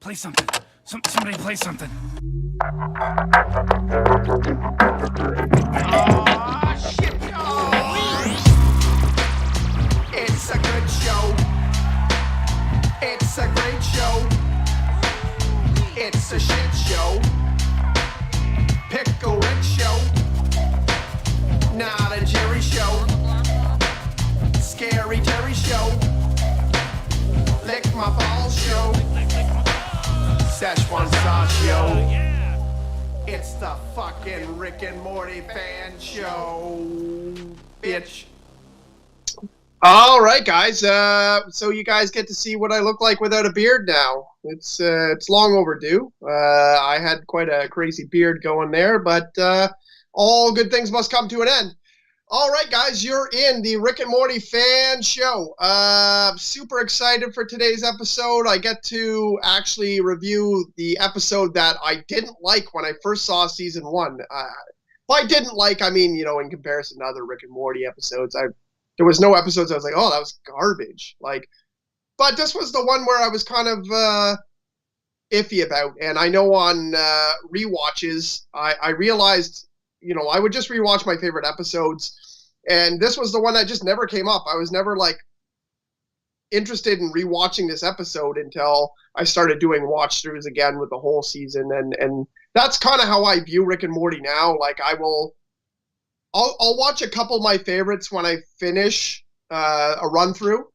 Play something. Somebody play something. Oh, shit, oh. It's a good show. It's a great show. It's a shit show. Pickle Rick show. Not a Jerry show. Scary Terry show. Lick my balls show. Szechuan sauce show. It's the fucking Rick and Morty fan show, bitch. All right, guys. So you guys get to see what I look like without a beard now. It's long overdue. I had quite a crazy beard going there, but all good things must come to an end. All right, guys, you're in the Rick and Morty fan show. Super excited for today's episode. I get to actually review the episode that I didn't like when I first saw season 1. By didn't like, I mean, you know, in comparison to other Rick and Morty episodes, there was no episodes I was like, oh, that was garbage. But this was the one where I was kind of iffy about. And I know on rewatches, I realized, you know, I would just rewatch my favorite episodes. And this was the one that just never came up. I was never interested in rewatching this episode until I started doing watch throughs again with the whole season. And that's kind of how I view Rick and Morty now. I'll watch a couple of my favorites when I finish a run through,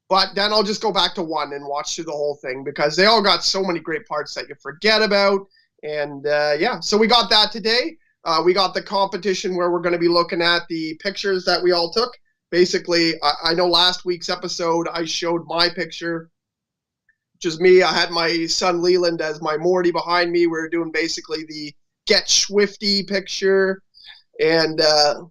but then I'll just go back to one and watch through the whole thing because they all got so many great parts that you forget about. And so we got that today. We got the competition where we're going to be looking at the pictures that we all took. Basically, I know last week's episode, I showed my picture, which is me. I had my son Leland as my Morty behind me. We were doing basically the Get Swifty picture. And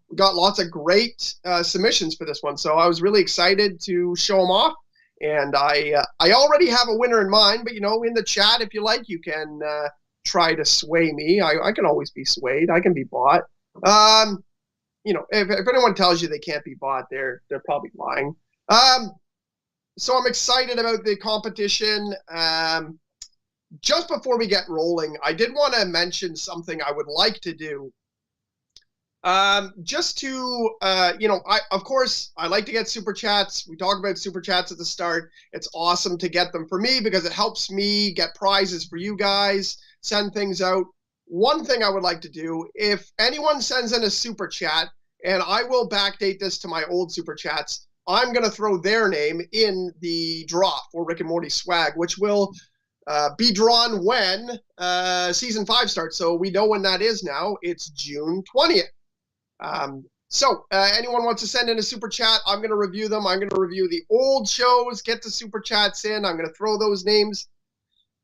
we got lots of great submissions for this one. So I was really excited to show them off. And I already have a winner in mind. But, you know, in the chat, if you like, you can try to sway me. I can always be swayed. I can be bought. You know, if anyone tells you they can't be bought, they're probably lying. So I'm excited about the competition. Just before we get rolling, I did want to mention something I would like to do. Just to, you know, of course, I like to get super chats. We talk about super chats at the start. It's awesome to get them for me because it helps me get prizes for you guys, send things out. One thing I would like to do, if anyone sends in a super chat, and I will backdate this to my old super chats, I'm going to throw their name in the draw for Rick and Morty swag, which will be drawn when season 5 starts. So we know when that is now. It's June 20th. So anyone wants to send in a super chat, I'm going to review them. I'm going to review the old shows, get the super chats in. I'm going to throw those names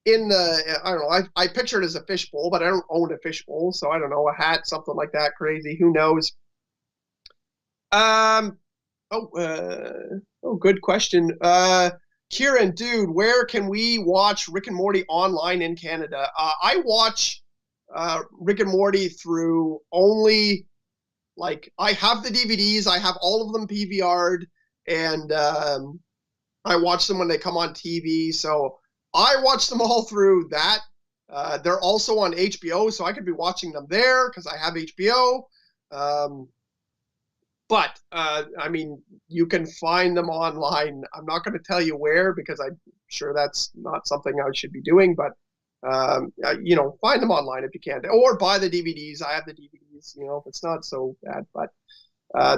in the, I don't know, I picture it as a fishbowl, but I don't own a fishbowl. So I don't know, a hat, something like that crazy. Who knows? Good question. Kieron, dude, where can we watch Rick and Morty online in Canada? I watch Rick and Morty through only... I have the DVDs, I have all of them PVR'd, and I watch them when they come on TV, so I watch them all through that. They're also on HBO, so I could be watching them there, because I have HBO. But, I mean, you can find them online. I'm not going to tell you where, because I'm sure that's not something I should be doing, but you know, find them online if you can, or buy the DVDs. I have the DVDs, you know, if it's not so bad, but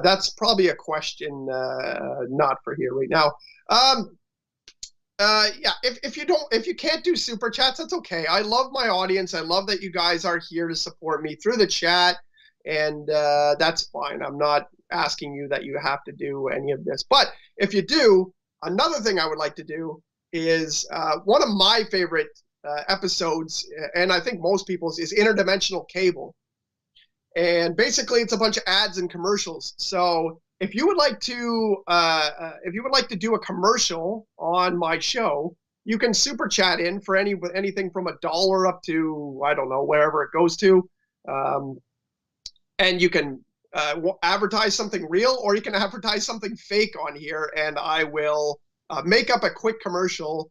that's probably a question not for here right now. If you can't do super chats, that's okay. I love my audience. I love that you guys are here to support me through the chat, and that's fine. I'm not asking you that you have to do any of this, but if you do, another thing I would like to do is one of my favorite episodes, and I think most people's, is Interdimensional Cable. And basically it's a bunch of ads and commercials. So if you would like to do a commercial on my show, you can super chat in for anything from $1 up to, I don't know, wherever it goes to. And you can advertise something real, or you can advertise something fake on here, and I will make up a quick commercial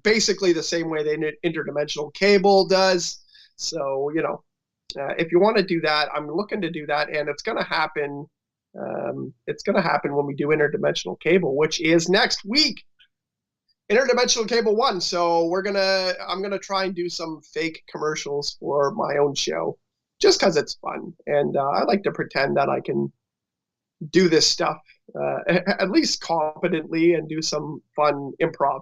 basically the same way the interdimensional cable does. So, if you want to do that, I'm looking to do that, and it's going to happen. It's going to happen when we do interdimensional cable, which is next week. Interdimensional Cable 1. So I'm gonna try and do some fake commercials for my own show, just because it's fun, and I like to pretend that I can do this stuff at least competently and do some fun improv.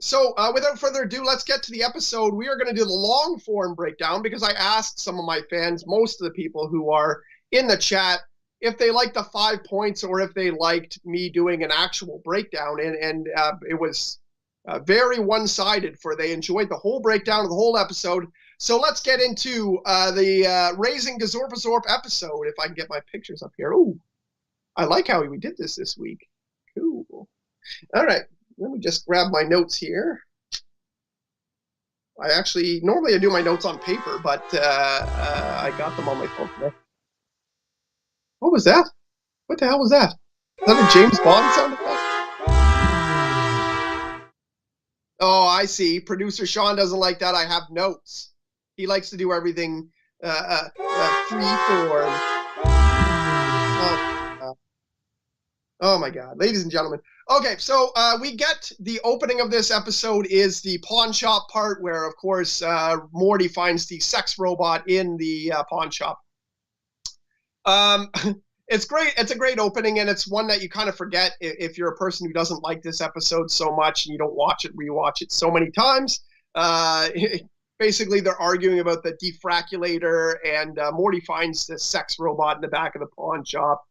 So without further ado, let's get to the episode. We are going to do the long form breakdown because I asked some of my fans, most of the people who are in the chat, if they liked the 5 points or if they liked me doing an actual breakdown. And it was very one-sided, for they enjoyed the whole breakdown of the whole episode. So let's get into the Raising Gazorpazorp episode, if I can get my pictures up here. Ooh, I like how we did this week. Cool. All right, let me just grab my notes here. Normally I do my notes on paper, but I got them on my phone today. What was that? What the hell was that? Is that a James Bond sound effect? Oh, I see. Producer Sean doesn't like that I have notes. He likes to do everything free form. Oh my God, ladies and gentlemen. Okay, so we get the opening of this episode is the pawn shop part, where of course Morty finds the sex robot in the pawn shop. It's great. It's a great opening, and it's one that you kind of forget if you're a person who doesn't like this episode so much and you don't rewatch it so many times. Basically, they're arguing about the defraculator, and Morty finds this sex robot in the back of the pawn shop,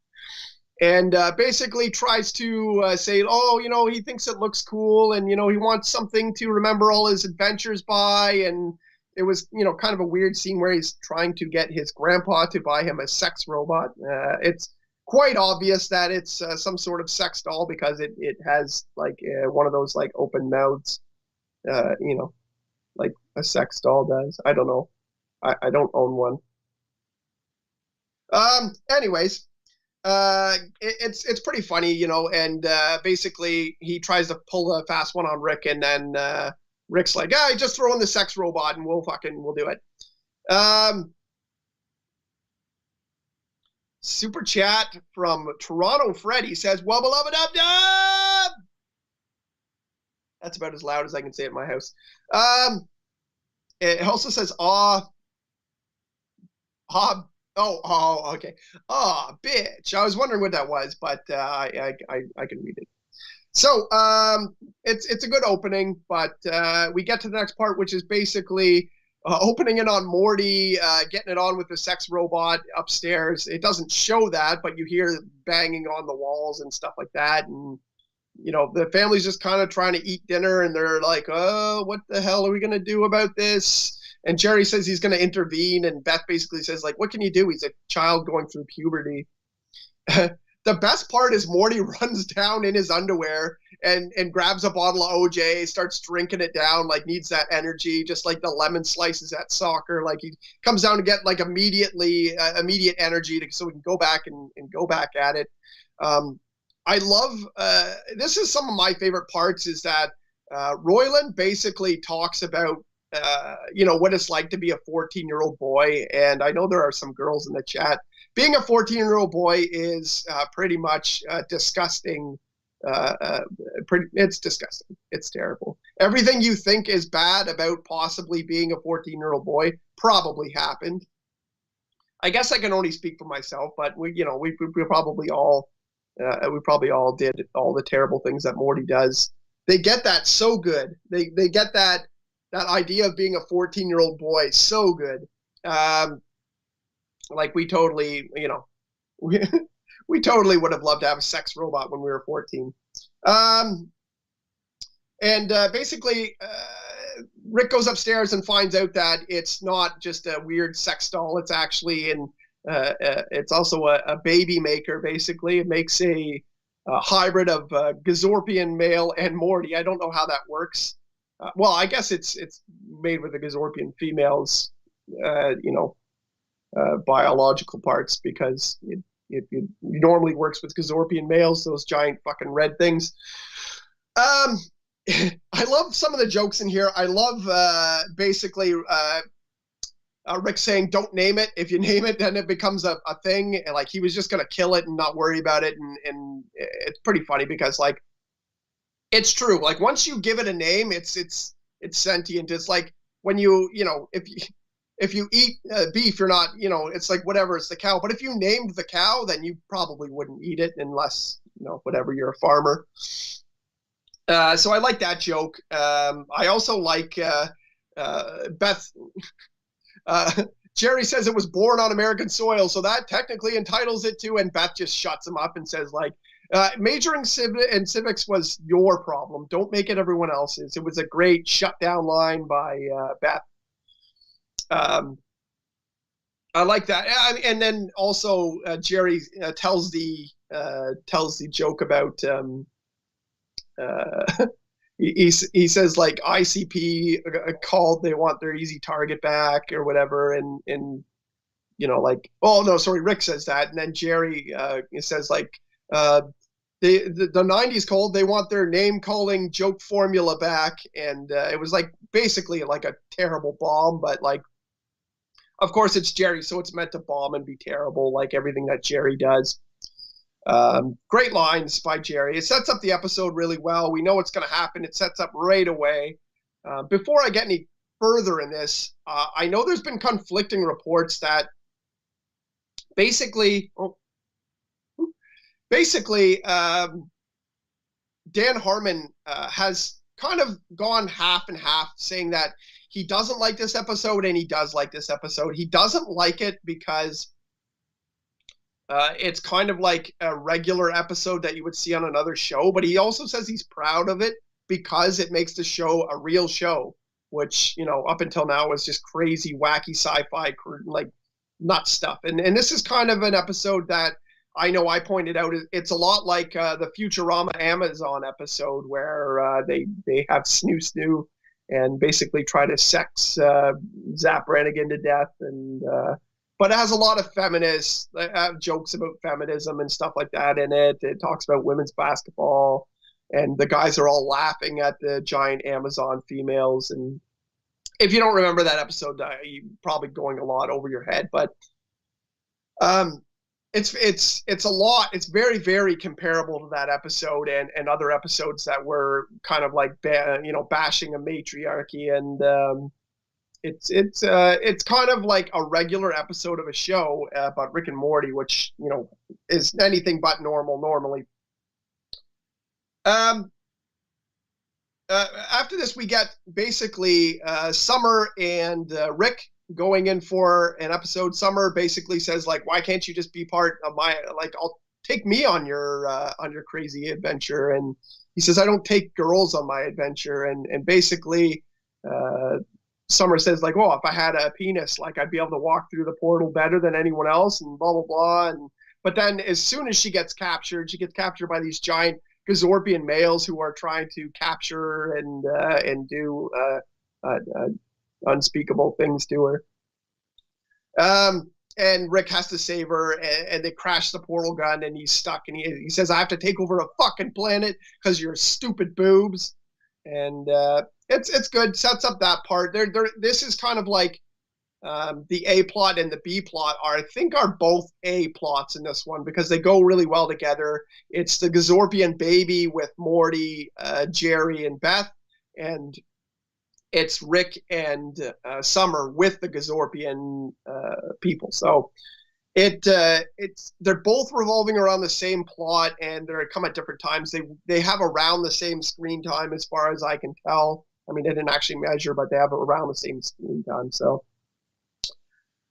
and basically tries to say, he thinks it looks cool, and, he wants something to remember all his adventures by, and it was, kind of a weird scene where he's trying to get his grandpa to buy him a sex robot. It's quite obvious that it's some sort of sex doll because it has like one of those like open mouths, like a sex doll does. I don't know. I don't own one. Anyways, it's pretty funny, and basically he tries to pull a fast one on Rick, and then Rick's like, just throw in the sex robot and we'll do it. Super chat from Toronto Freddy says, "Wubba lubba dub dub." That's about as loud as I can say at my house. It also says, okay. Bitch. I was wondering what that was, but I can read it. So it's a good opening, but we get to the next part, which is basically opening it on Morty, getting it on with the sex robot upstairs. It doesn't show that, but you hear banging on the walls and stuff like that. And, the family's just kind of trying to eat dinner, and they're like, oh, what the hell are we going to do about this? And Jerry says he's going to intervene, and Beth basically says, like, what can you do? He's a child going through puberty. The best part is Morty runs down in his underwear and grabs a bottle of OJ, starts drinking it down, like needs that energy, just like the lemon slices at soccer. Like he comes down to get like immediate energy so we can go back and go back at it. I love, this is some of my favorite parts, is that Roiland basically talks about, what it's like to be a 14-year-old boy. And I know there are some girls in the chat. Being a 14-year-old boy is pretty much disgusting. It's disgusting. It's terrible. Everything you think is bad about possibly being a 14-year-old boy probably happened. I guess I can only speak for myself, but we probably all did all the terrible things that Morty does. They get that so good. They get that idea of being a 14-year-old boy so good. Like we totally, we totally would have loved to have a sex robot when we were 14. Basically, Rick goes upstairs and finds out that it's not just a weird sex doll. It's actually it's also a baby maker. Basically, it makes a hybrid of Gazorpian male and Morty. I don't know how that works. Well, I guess it's made with the Gazorpian females, biological parts, because it normally works with Gazorpian males, those giant fucking red things. I love some of the jokes in here. I love basically Rick saying, "Don't name it. If you name it, then it becomes a thing." And like he was just gonna kill it and not worry about it. And it's pretty funny because like it's true. Like once you give it a name, it's sentient. It's like when if you eat beef, you're not, it's like whatever, it's the cow. But if you named the cow, then you probably wouldn't eat it unless, whatever, you're a farmer. So I like that joke. I also like Beth. Jerry says it was born on American soil, so that technically entitles it to, and Beth just shuts him up and says, like, majoring in civics was your problem. Don't make it everyone else's. It was a great shutdown line by Beth. I like that. And then also Jerry tells the joke about he says like ICP called, they want their easy target back or whatever, and like, oh no, sorry, Rick says that, and then Jerry says like the 90s called, they want their name calling joke formula back, and it was like basically like a terrible bomb, but like of course it's Jerry, so it's meant to bomb and be terrible, like everything that Jerry does. Great lines by Jerry. It sets up the episode really well. We know what's going to happen. It sets up right away. Before I get any further in this, I know there's been conflicting reports that basically Dan Harmon has kind of gone half and half, saying that he doesn't like this episode and he does like this episode. He doesn't like it because it's kind of like a regular episode that you would see on another show, but he also says he's proud of it because it makes the show a real show, which, up until now was just crazy, wacky sci-fi, like nut stuff. And this is kind of an episode that I know I pointed out, it's a lot like the Futurama Amazon episode where they have Snoo and basically try to sex Zap Renegade to death, and but it has a lot of feminist jokes about feminism and stuff like that in it. It talks about women's basketball, and the guys are all laughing at the giant Amazon females. And if you don't remember that episode, you're probably going a lot over your head. But it's a lot. It's very, very comparable to that episode and other episodes that were kind of like bashing a matriarchy, and it's kind of like a regular episode of a show about Rick and Morty, which is anything but normal normally. After this, we get basically Summer and Rick going in for an episode. Summer basically says like, why can't you just be part of my, like, I'll take me on your crazy adventure. And he says, I don't take girls on my adventure. And basically Summer says like, well, if I had a penis, like I'd be able to walk through the portal better than anyone else, and blah, blah, blah. But then as soon as she gets captured by these giant Gazorpian males who are trying to capture and do unspeakable things to her. And Rick has to save her, and they crash the portal gun, and he's stuck, and he says, I have to take over a fucking planet because you're stupid boobs. And it's good, sets up that part. This is kind of like the A plot and the B plot I think are both A plots in this one, because they go really well together. It's the Gazorpian baby with Morty, Jerry, and Beth, and it's Rick and Summer with the Gazorpian people. So they're both revolving around the same plot, and they come at different times. They have around the same screen time as far as I can tell. I mean, they didn't actually measure, but they have around the same screen time. So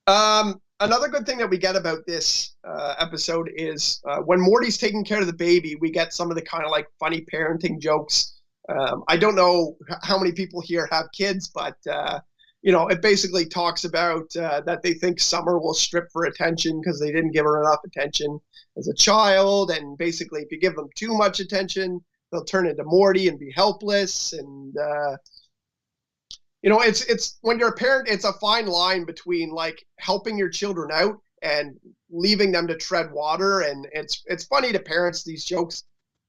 another good thing that we get about this episode is when Morty's taking care of the baby, we get some of the kind of like funny parenting jokes. I don't know how many people here have kids, but it basically talks about that they think Summer will strip for attention because they didn't give her enough attention as a child, and basically if you give them too much attention, they'll turn into Morty and be helpless. And it's when you're a parent, it's a fine line between like helping your children out and leaving them to tread water. And it's funny to parents, these jokes.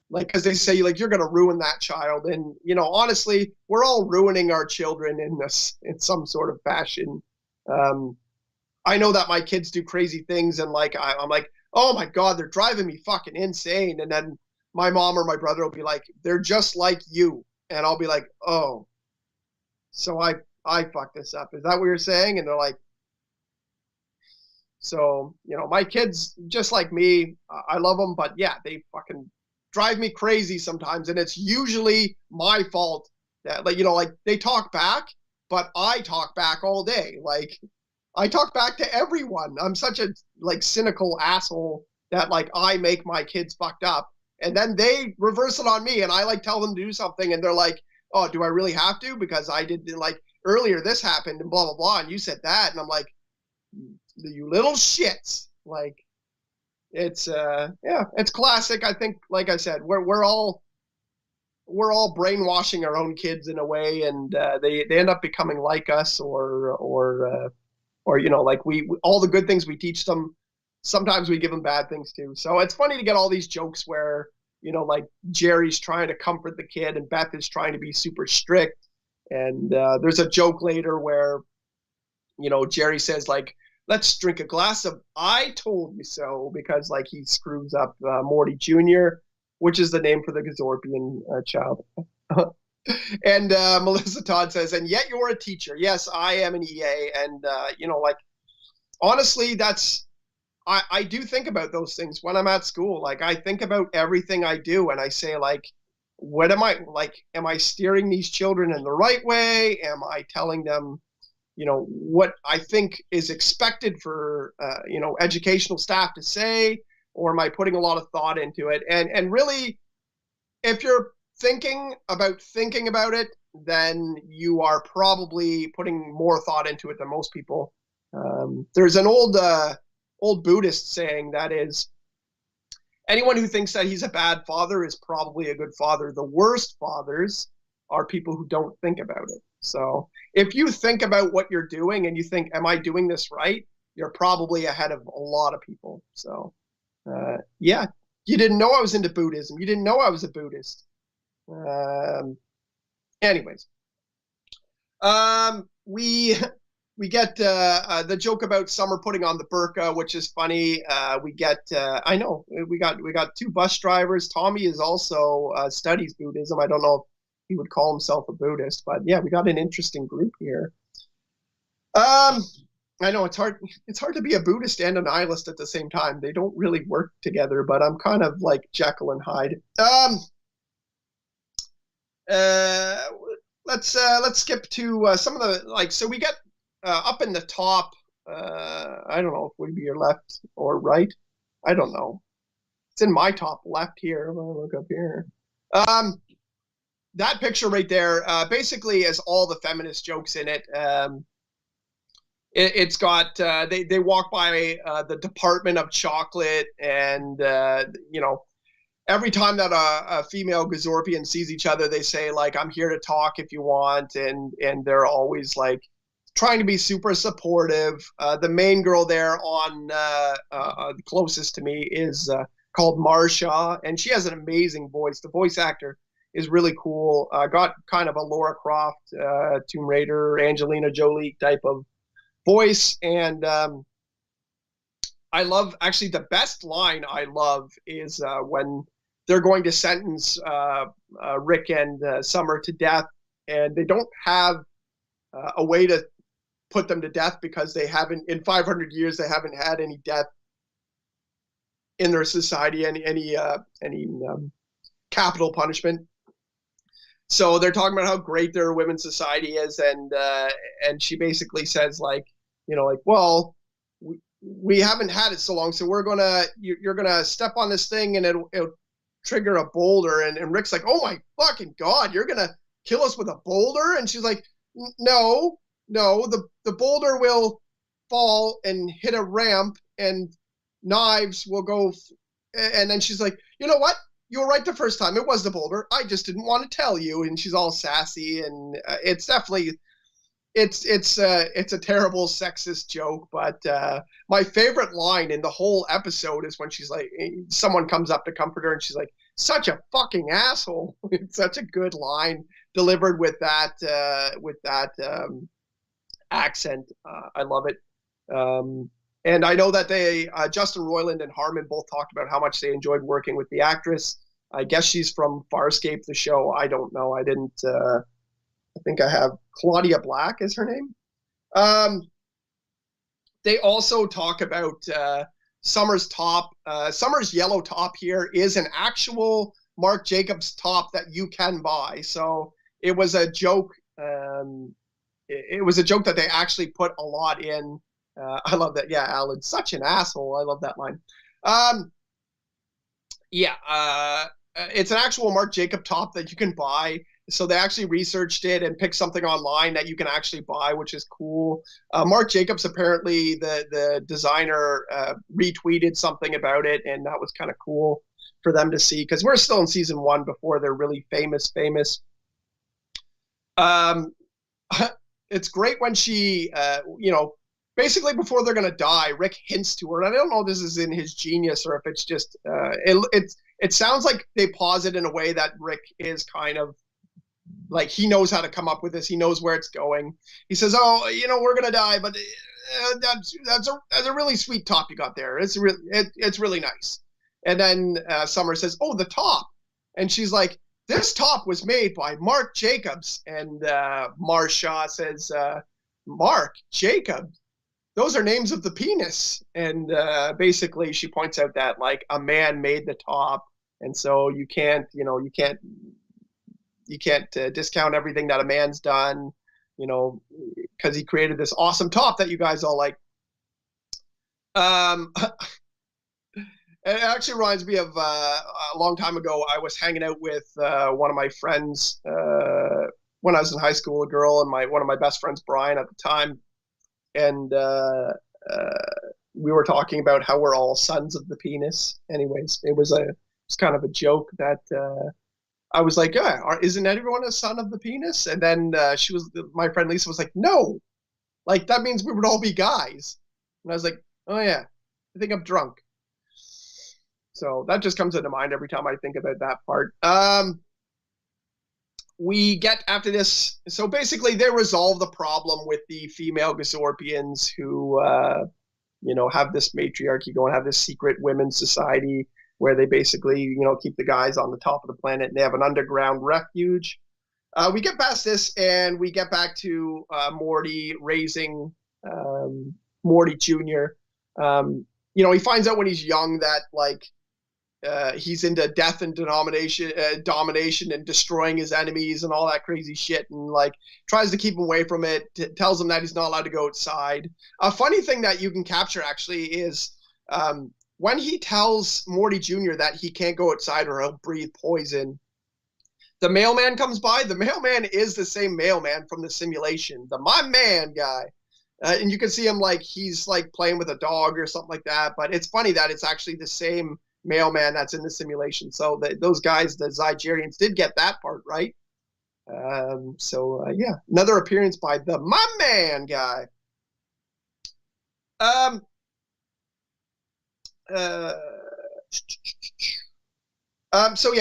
like, because they say, like, you're going to ruin that child. And, you know, honestly, we're all ruining our children in some sort of fashion. I know that my kids do crazy things, and like, I'm like, oh my God, they're driving me fucking insane. And then my mom or my brother will be like, they're just like you. And I'll be like, oh, so I fucked this up. Is that what you're saying? And they're like, so, you know, my kids, just like me, I love them, but yeah, they fucking drive me crazy sometimes. And it's usually my fault that, like, you know, like, they talk back, but I talk back all day. Like, I talk back to everyone. I'm such a, like, cynical asshole that, like, I make my kids fucked up. And then they reverse it on me, and I, like, tell them to do something, and they're like, oh, do I really have to? Because I did, like, earlier this happened, and blah, blah, blah, and you said that. And I'm like, you little shits. Like, it's yeah, it's classic. I think, like I said, we're all brainwashing our own kids in a way, and they end up becoming like us, or you know, like, we all the good things we teach them, sometimes we give them bad things too. So it's funny to get all these jokes where, you know, like, Jerry's trying to comfort the kid and Beth is trying to be super strict. And there's a joke later where, you know, Jerry says, like, let's drink a glass of I told you so, because, like, he screws up Morty Jr., which is the name for the Gazorpian child. And Melissa Todd says, and yet you're a teacher. Yes, I am an EA. And, you know, like, honestly, I do think about those things when I'm at school. Like, I think about everything I do, and I say, like, what am I steering these children in the right way? Am I telling them, you know, what I think is expected for, you know, educational staff to say, or am I putting a lot of thought into it? And really, if you're thinking about it, then you are probably putting more thought into it than most people. There's an old Buddhist saying that is, anyone who thinks that he's a bad father is probably a good father. The worst fathers are people who don't think about it. So if you think about what you're doing and you think, am I doing this right? You're probably ahead of a lot of people. So yeah, you didn't know I was into Buddhism. You didn't know I was a Buddhist. Anyways, we get the joke about Summer putting on the burqa, which is funny. We get I know we got two bus drivers. Tommy is also studies Buddhism. I don't know if he would call himself a Buddhist, but yeah, we got an interesting group here. I know it's hard to be a Buddhist and a nihilist at the same time. They don't really work together, but I'm kind of like Jekyll and Hyde. Let's skip to some of the, like, so we get up in the top. I don't know if it would be your left or right. I don't know. It's in my top left here. I'll look up here. That picture right there basically has all the feminist jokes in it. It's got they walk by the Department of Chocolate, and you know, every time that a female Gazorpian sees each other, they say, like, I'm here to talk if you want, and they're always, like, trying to be super supportive. The main girl there on closest to me is called Marsha, and she has an amazing voice. The voice actor is really cool. Got kind of a Lara Croft, Tomb Raider, Angelina Jolie type of voice. And I love, actually, the best line I love is when they're going to sentence Rick and Summer to death, and they don't have a way to put them to death because they haven't, in 500 years, they haven't had any death in their society, any capital punishment. So they're talking about how great their women's society is, and she basically says, like, you know, like, well, we haven't had it so long, so you're gonna step on this thing and it'll trigger a boulder. And Rick's like, oh my fucking God, you're gonna kill us with a boulder? And she's like, no, the boulder will fall and hit a ramp and knives will go. And then she's like, you know what? You were right the first time. It was the boulder. I just didn't want to tell you. And she's all sassy, and it's definitely, it's a terrible sexist joke. But my favorite line in the whole episode is when she's like, someone comes up to comfort her, and she's like, such a fucking asshole. It's such a good line delivered with that accent. I love it. And I know that Justin Roiland and Harmon both talked about how much they enjoyed working with the actress. I guess she's from Farscape, the show. I don't know. I didn't. I think I have Claudia Black is her name. They also talk about Summer's top. Summer's yellow top here is an actual Marc Jacobs top that you can buy. So it was a joke. It was a joke that they actually put a lot in. I love that. Yeah, Alan, such an asshole. I love that line. It's an actual Marc Jacob top that you can buy. So they actually researched it and picked something online that you can actually buy, which is cool. Marc Jacobs, apparently the designer, retweeted something about it, and that was kind of cool for them to see, because we're still in season 1 before they're really famous. It's great when she, basically before they're going to die, Rick hints to her, and I don't know if this is in his genius or if it's just, it sounds like they pause it in a way that Rick is kind of, like, he knows how to come up with this. He knows where it's going. He says, "Oh, we're gonna die, but that's a really sweet top you got there. It's really nice." And then Summer says, "Oh, the top," and she's like, "This top was made by Marc Jacobs." And Marsha says, "Marc Jacobs? Those are names of the penis." And basically, she points out that, like, a man made the top, and so you can't discount everything that a man's done, because he created this awesome top that you guys all like. It actually reminds me of a long time ago. I was hanging out with one of my friends when I was in high school, a girl, and one of my best friends, Brian, at the time. And we were talking about how we're all sons of the penis. Anyways, it was kind of a joke that I was like, isn't everyone a son of the penis? And then my friend Lisa was like, no, like, that means we would all be guys. And I was like, oh yeah, I think I'm drunk. So that just comes into mind every time I think about that part. We get after this. So basically they resolve the problem with the female Gazorpians who, have this matriarchy going, have this secret women's society where they basically, keep the guys on the top of the planet, and they have an underground refuge. We get past this, and we get back to Morty raising Morty Jr. He finds out when he's young that, like, he's into death and domination and destroying his enemies and all that crazy shit, and, like, tries to keep him away from it, tells him that he's not allowed to go outside. A funny thing that you can capture, actually, is when he tells Morty Jr. that he can't go outside or he'll breathe poison, the mailman comes by. The mailman is the same mailman from the simulation, the my man guy. And you can see him, like, he's, like, playing with a dog or something like that. But it's funny that it's actually the same mailman that's in the simulation. So those guys, the Zygerians, did get that part right. Another appearance by the my man guy.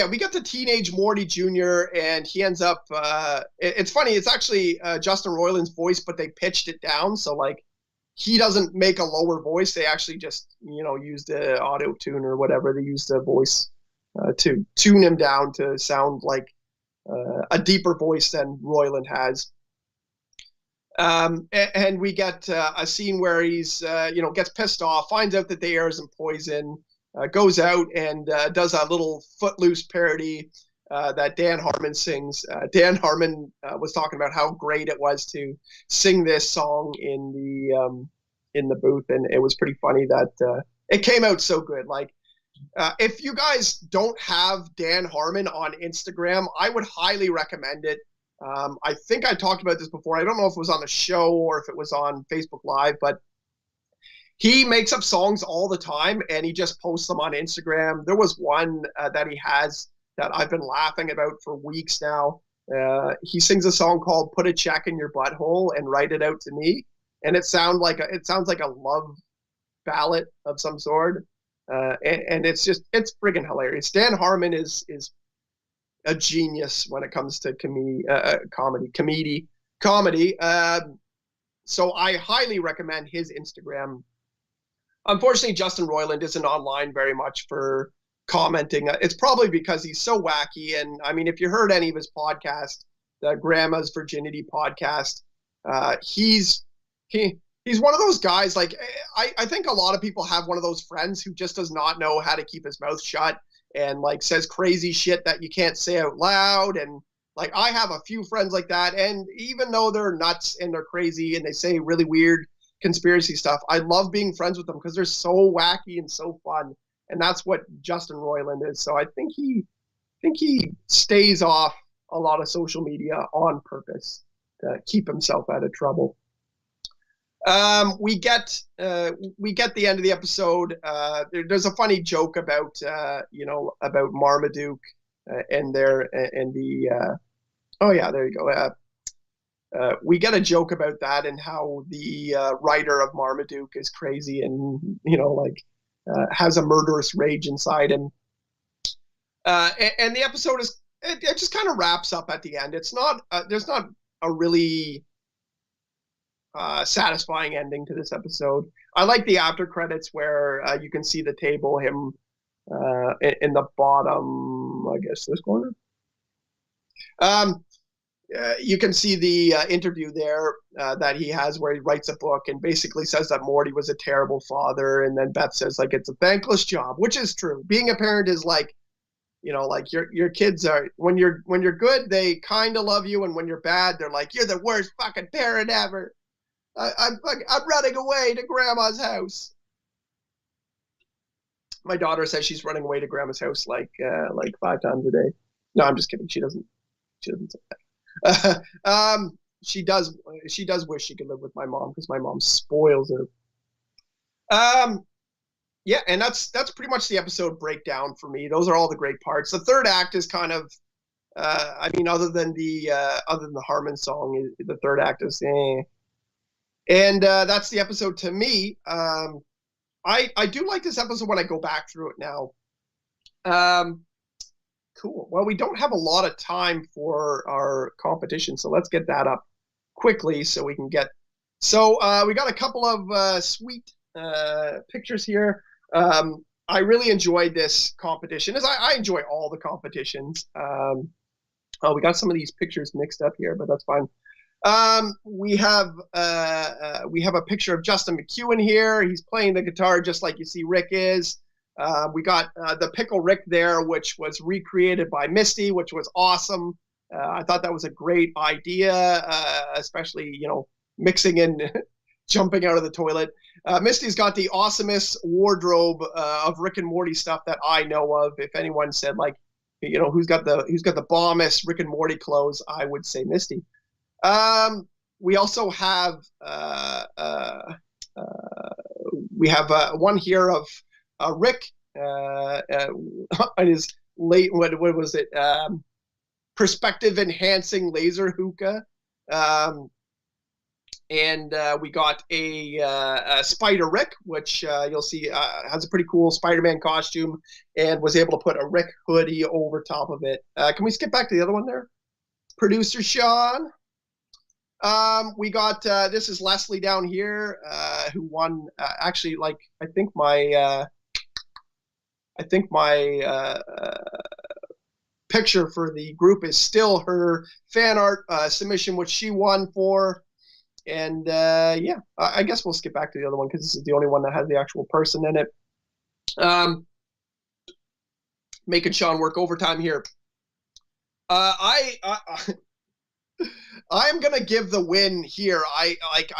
We got the teenage Morty Jr. and he ends up, it's funny, it's actually Justin Roiland's voice, but they pitched it down. So, like, he doesn't make a lower voice. They actually just, use the auto tune or whatever. They use the voice to tune him down to sound like a deeper voice than Roiland has. And we get a scene where he's, gets pissed off, finds out that the air isn't poison, goes out and does a little Footloose parody that Dan Harmon sings. Dan Harmon was talking about how great it was to sing this song in the booth, and it was pretty funny that it came out so good. Like, if you guys don't have Dan Harmon on Instagram, I would highly recommend it. I think I talked about this before. I don't know if it was on the show or if it was on Facebook Live, but he makes up songs all the time and he just posts them on Instagram. There was one that he has that I've been laughing about for weeks now. He sings a song called "Put a Check in Your Butthole and Write It Out to Me," and it sounds like a love ballad of some sort. and it's friggin' hilarious. Dan Harmon is a genius when it comes to comedy. So I highly recommend his Instagram. Unfortunately, Justin Roiland isn't online very much for commenting. It's probably because he's so wacky. And I mean, if you heard any of his podcasts, the Grandma's Virginity podcast, he's one of those guys. Like, I think a lot of people have one of those friends who just does not know how to keep his mouth shut and like says crazy shit that you can't say out loud. And like, I have a few friends like that. And even though they're nuts and they're crazy and they say really weird conspiracy stuff, I love being friends with them because they're so wacky and so fun. And that's what Justin Roiland is. So I think he stays off a lot of social media on purpose to keep himself out of trouble. We get the end of the episode. There's a funny joke about about Marmaduke and the oh yeah, there you go. We get a joke about that and how the writer of Marmaduke is crazy and has a murderous rage inside him. And the episode it just kind of wraps up at the end. It's not there's not a really satisfying ending to this episode. I like the after credits where you can see the table, him in the bottom, I guess this corner. You can see the interview there that he has where he writes a book and basically says that Morty was a terrible father. And then Beth says like, it's a thankless job, which is true. Being a parent is like, like your kids are, when you're good, they kind of love you. And when you're bad, they're like, you're the worst fucking parent ever. I'm running away to grandma's house. My daughter says she's running away to grandma's house like 5 times a day. No, I'm just kidding. She doesn't say that. She does wish she could live with my mom because my mom spoils her. Yeah, and that's pretty much the episode breakdown for me. Those are all the great parts. The third act is kind of, other than the Harmon song, the third act is And that's the episode to me. I do like this episode when I go back through it now. Cool. Well, we don't have a lot of time for our competition, so let's get that up quickly so we can get... So we got a couple of sweet pictures here. I really enjoyed this competition, as I enjoy all the competitions. We got some of these pictures mixed up here, but that's fine. We have a picture of Justin McEwen here. He's playing the guitar just like you see Rick is. We got the Pickle Rick there, which was recreated by Misty, which was awesome. I thought that was a great idea, especially, mixing in jumping out of the toilet. Misty's got the awesomest wardrobe of Rick and Morty stuff that I know of. If anyone said like, who's got the bombest Rick and Morty clothes, I would say Misty. We also have one here of Rick on his late what was it perspective enhancing laser hookah, and we got a Spider Rick, which you'll see has a pretty cool Spider-Man costume and was able to put a Rick hoodie over top of it. Can we skip back to the other one there, producer Sean? We got this is Leslie down here, who won. Actually, like I think my picture for the group is still her fan art submission, which she won for. And yeah, I guess we'll skip back to the other one because this is the only one that has the actual person in it. Making Sean work overtime here. I'm gonna give the win here. I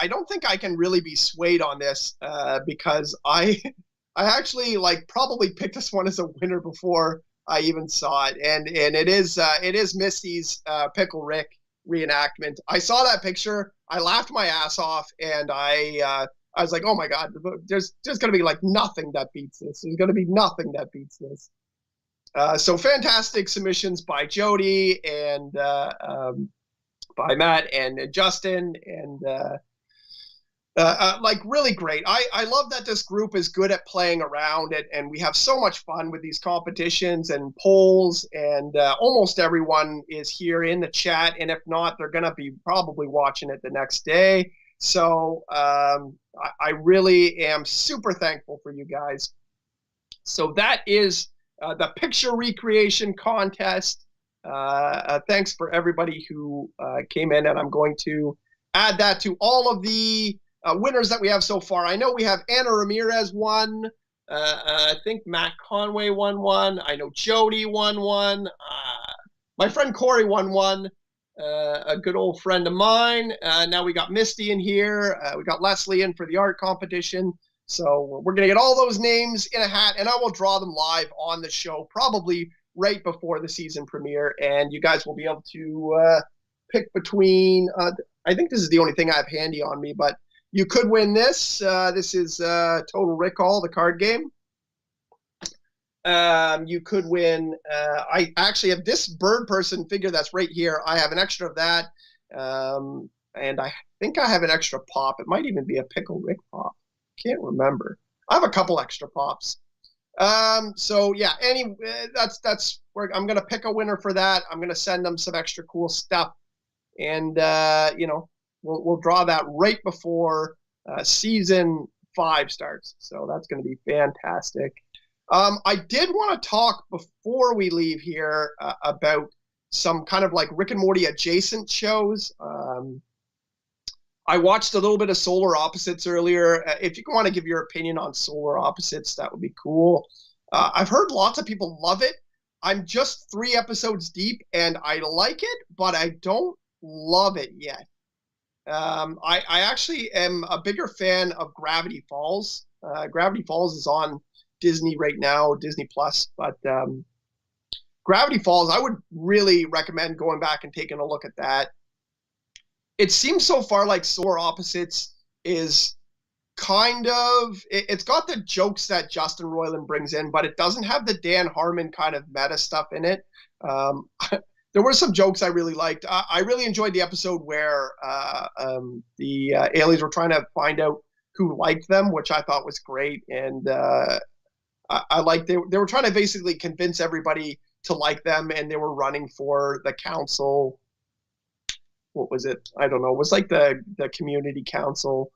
don't think I can really be swayed on this because I actually probably picked this one as a winner before I even saw it, and it is Misty's Pickle Rick reenactment. I saw that picture, I laughed my ass off, and I was like, oh my god, there's gonna be nothing that beats this. There's gonna be nothing that beats this. So fantastic submissions by Jody and by Matt and Justin, and Like really great. I love that this group is good at playing around and we have so much fun with these competitions and polls, and almost everyone is here in the chat, and if not, they're going to be probably watching it the next day. So I really am super thankful for you guys. So that is the picture recreation contest. Thanks for everybody who came in, and I'm going to add that to all of the winners that we have so far. I know we have Anna Ramirez won. I think Matt Conway won one. I know Jody won one. My friend Corey won one. A good old friend of mine. Now we got Misty in here. We got Leslie in for the art competition. So we're going to get all those names in a hat, and I will draw them live on the show, probably right before the season premiere. And you guys will be able to pick between, I think this is the only thing I have handy on me, but you could win this. This is Total Recall, the card game. You could win. I actually have this bird person figure that's right here. I have an extra of that. And I think I have an extra pop. It might even be a Pickle Rick pop. Can't remember. I have a couple extra pops. So yeah, that's where I'm going to pick a winner for that. I'm going to send them some extra cool stuff. And, we'll draw that right before season 5 starts. So that's going to be fantastic. I did want to talk before we leave here about some kind of like Rick and Morty adjacent shows. I watched a little bit of Solar Opposites earlier. If you want to give your opinion on Solar Opposites, that would be cool. I've heard lots of people love it. I'm just 3 episodes deep, and I like it, but I don't love it yet. I actually am a bigger fan of Gravity Falls. Gravity Falls is on Disney right now, Disney Plus, but Gravity Falls, I would really recommend going back and taking a look at that. It seems so far like Solar Opposites is kind of, it's got the jokes that Justin Roiland brings in, but it doesn't have the Dan Harmon kind of meta stuff in it. There were some jokes I really liked. I really enjoyed the episode where the aliens were trying to find out who liked them, which I thought was great. And I liked they were trying to basically convince everybody to like them, and they were running for the council. What was it? I don't know. It was like the community council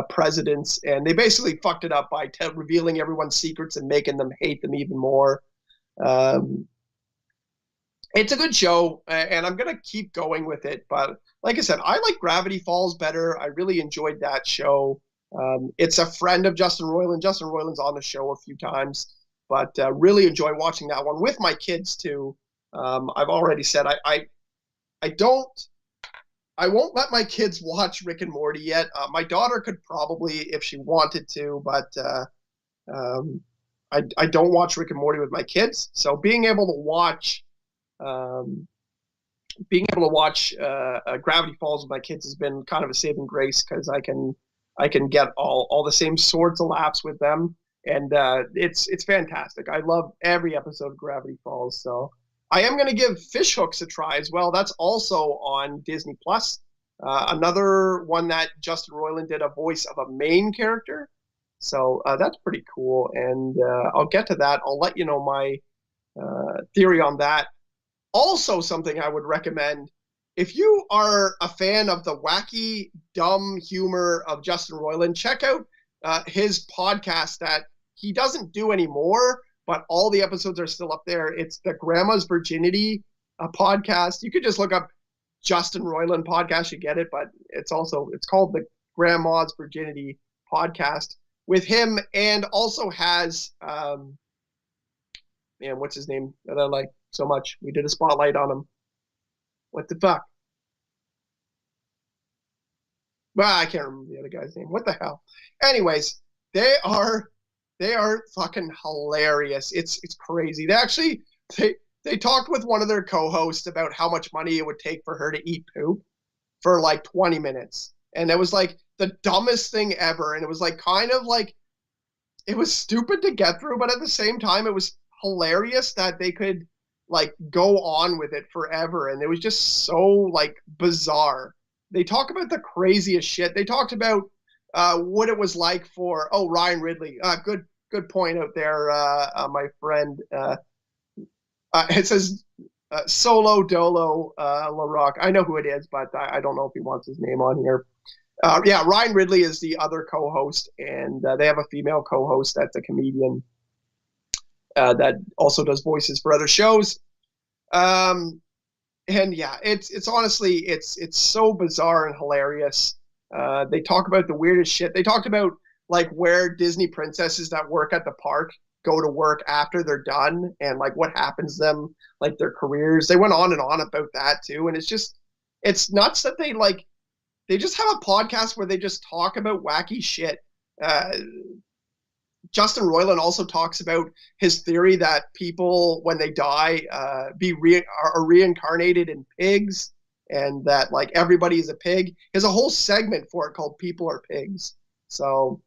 presidents, and they basically fucked it up by revealing everyone's secrets and making them hate them even more. It's a good show, and I'm going to keep going with it. But like I said, I like Gravity Falls better. I really enjoyed that show. It's a friend of Justin Roiland. Justin Roiland's on the show a few times, but really enjoy watching that one with my kids too. I've already said I won't let my kids watch Rick and Morty yet. My daughter could probably if she wanted to, but I don't watch Rick and Morty with my kids. So being able to watch Gravity Falls with my kids has been kind of a saving grace, because I can get all the same sorts of laughs with them, and it's fantastic. I love every episode of Gravity Falls. So I am going to give Fish Hooks a try as well. That's also on Disney Plus. Another one that Justin Roiland did a voice of a main character. So that's pretty cool. And I'll get to that. I'll let you know my theory on that. Also, something I would recommend, if you are a fan of the wacky, dumb humor of Justin Roiland, check out his podcast that he doesn't do anymore, but all the episodes are still up there. It's the Grandma's Virginity podcast. You could just look up Justin Roiland podcast, you get it, but it's called the Grandma's Virginity podcast with him, and also has what's his name that I like so much? We did a spotlight on him. What the fuck? Well, I can't remember the other guy's name. What the hell? Anyways, they are fucking hilarious. It's crazy. They talked with one of their co-hosts about how much money it would take for her to eat poop for like 20 minutes. And it was like the dumbest thing ever. And it was like kind of like, it was stupid to get through, but at the same time, it was hilarious that they could like go on with it forever. And it was just so like bizarre. They talk about the craziest shit. They talked about what it was like for Ryan Ridley. Good point out there, my friend. It says Solo Dolo LaRock. I know who it is, but I don't know if he wants his name on here. Yeah, Ryan Ridley is the other co-host, and they have a female co-host that's a comedian that also does voices for other shows. And yeah, it's honestly it's so bizarre and hilarious. They talk about the weirdest shit. They talked about like where Disney princesses that work at the park go to work after they're done and like what happens to them, like their careers. They went on and on about that too. And it's nuts that they just have a podcast where they just talk about wacky shit. Justin Roiland also talks about his theory that people, when they die, are reincarnated in pigs, and that like everybody is a pig. There's a whole segment for it called "People Are Pigs." So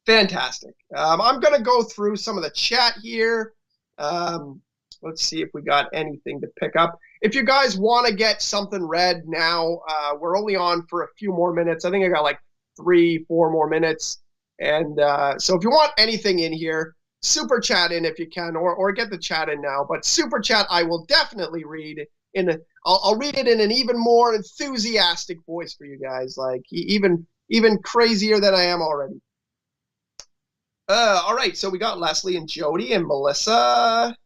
fantastic. I'm gonna go through some of the chat here. Let's see if we got anything to pick up. If you guys want to get something read now, we're only on for a few more minutes. I think I got like 3-4 more minutes. And so if you want anything in here, super chat in if you can, or get the chat in now. But super chat, I will definitely read I'll read it in an even more enthusiastic voice for you guys, like even crazier than I am already. All right, so we got Leslie and Jody and Melissa.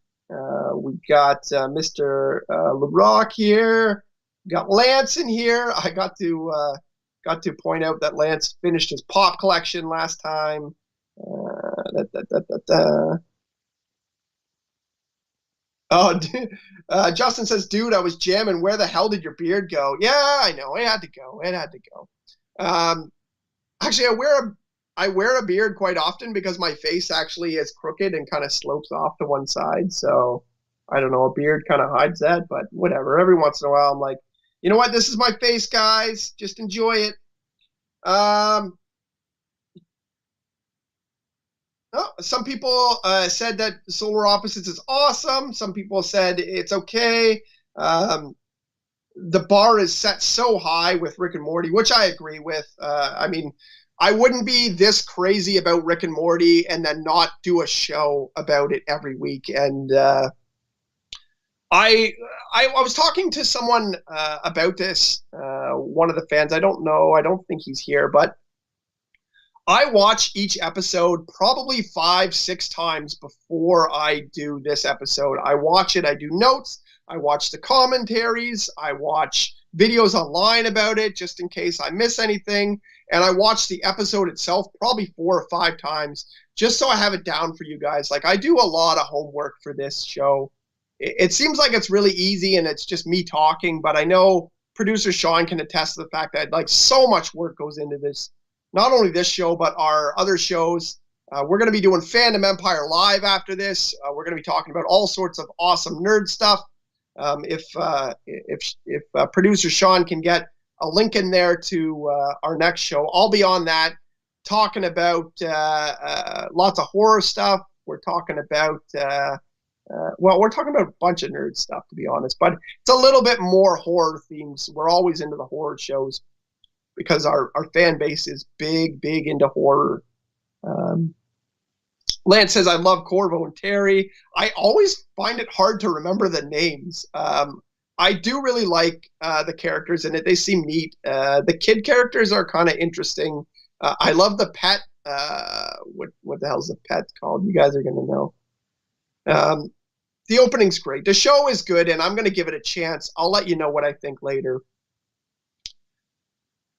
We got Mr. LeBrock here. We got Lance in here. I got to point out that Lance finished his pop collection last time. Oh, Justin says, dude, I was jamming. Where the hell did your beard go? Yeah, I know. It had to go. Actually, I wear a beard quite often because my face actually is crooked and kind of slopes off to one side. So I don't know, a beard kind of hides that, but whatever. Every once in a while, I'm like, you know what? This is my face, guys. Just enjoy it. Some people said that Solar Opposites is awesome. Some people said it's okay. The bar is set so high with Rick and Morty, which I agree with. I mean, I wouldn't be this crazy about Rick and Morty and then not do a show about it every week. And I was talking to someone about this, one of the fans. I don't think he's here, but I watch each episode probably 5-6 times before I do this episode. I watch it, I do notes, I watch the commentaries, I watch videos online about it just in case I miss anything, and I watch the episode itself probably 4 or 5 times just so I have it down for you guys. Like, I do a lot of homework for this show. It seems like it's really easy and it's just me talking, but I know producer Sean can attest to the fact that like so much work goes into this. Not only this show, but our other shows. We're going to be doing Fandom Empire Live after this. We're going to be talking about all sorts of awesome nerd stuff. If producer Sean can get a link in there to our next show, I'll be on that talking about lots of horror stuff. We're talking about, we're talking about a bunch of nerd stuff, to be honest, but it's a little bit more horror themes. We're always into the horror shows, because our fan base is big into horror. Lance says, I love Corvo and Terry. I always find it hard to remember the names. I do really like the characters in it. They seem neat. The kid characters are kind of interesting. I love the pet. What the hell's the pet called? You guys are going to know. The opening's great. The show is good, and I'm going to give it a chance. I'll let you know what I think later.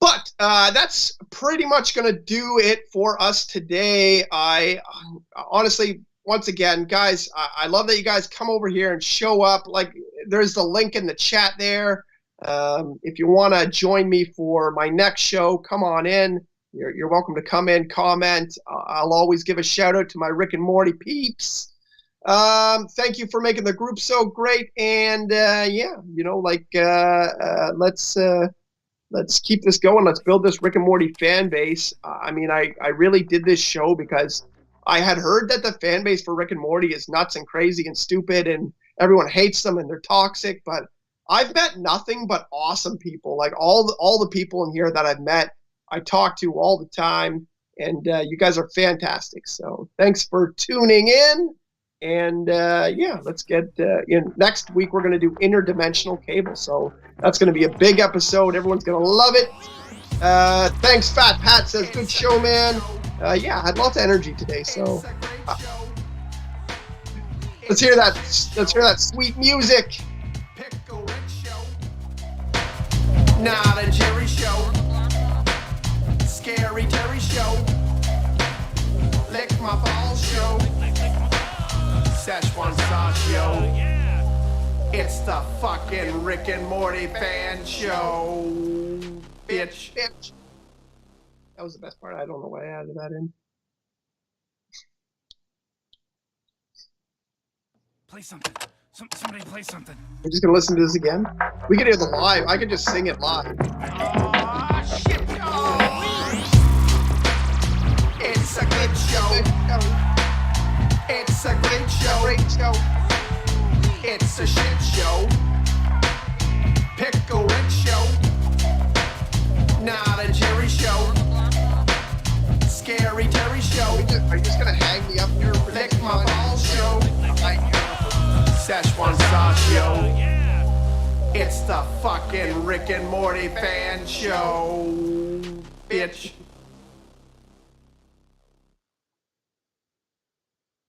But that's pretty much going to do it for us today. I honestly, once again, guys, I love that you guys come over here and show up. Like, there's the link in the chat there. If you want to join me for my next show, come on in. You're welcome to come in, comment. I'll always give a shout out to my Rick and Morty peeps. Thank you for making the group so great. And yeah, you know, like, let's keep this going. Let's build this Rick and Morty fan base. I mean, I really did this show because I had heard that the fan base for Rick and Morty is nuts and crazy and stupid and everyone hates them and they're toxic. But I've met nothing but awesome people. Like all the people in here that I've met, I talk to all the time, and you guys are fantastic. So thanks for tuning in. And yeah, let's get in. Next week, we're going to do interdimensional cable. So that's going to be a big episode. Everyone's going to love it. Thanks, Fat Pat says, good show, man. Yeah, I had lots of energy today. So let's hear that. Let's hear that sweet music. Not a Jerry show. Scary Terry show. Lick my balls show. Szechuan sauce show. It's the fucking Rick and Morty fan show. Bitch. That was the best part. I don't know why I added that in. Play something. Somebody play something. We're just going to listen to this again. We could hear the live. I could just sing it live. Oh, shit, oh. It's a good show. It's a great show. It's a shit show. Pickle Rick show. Not a Jerry show. Scary Terry show. Are you just going to hang me up here? Lick my balls show. Szechuan sauce show. It's the fucking Rick and Morty fan show. Bitch.